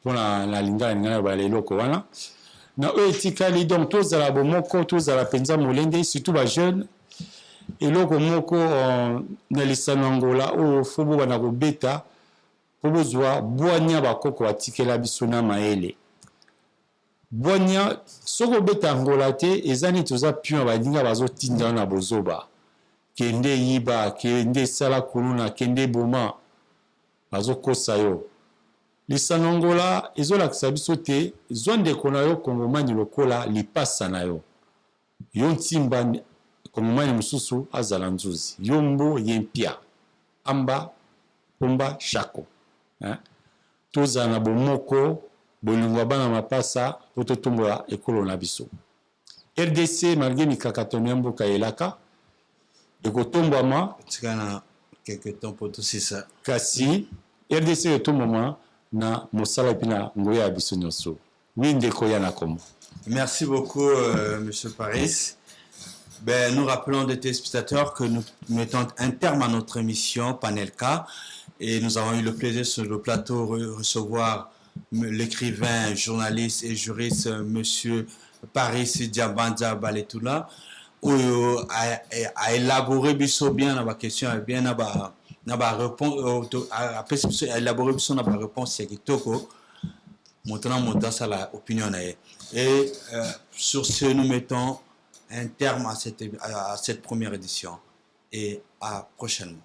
mpona na lingala na bala eloko wana na oyo etikali, donc tozala bomoko, tozala mpenza molende, surtout bajeune. Eloko moko na lisano Angola oyo fo bobana kobeta po bozwa bwanya bakoko batikela biso na mayele. Bwanya soko beta Angola te eza neti toza pion badinga bazotinda na bozoba, kende yiba, kende sala kuluna, kende boma bazokosa yo. Lisano Angola ezolakisa biso te zwa ndeko na yo kongomani lokola lipasa na yo. Yo ntimba kongomani mosusu azala nzuzi, yo mbo ye mpia amba komba shako. Tozala na bomoko bolingwa bana mapasa po totombola ekolo na biso. RDC malgré mikakatano ya mboka elaka ekotombwama tikana quelque temps pour tout ça. Kasi RDC etombwama na mosala pina ngoya biso nyonso. Ndeko ya na komo. Merci beaucoup Monsieur Paris. Ben, nous rappelons des téléspectateurs que nous mettons un terme à notre émission Panel K et nous avons eu le plaisir sur le plateau de recevoir l'écrivain, journaliste et juriste Monsieur Paris Diabanda Baletula a élaboré bien la question, bien la réponse, a élaboré la réponse c'est kitoko montant ça la opinion et sur ce nous mettons un terme à cette première édition et à prochainement.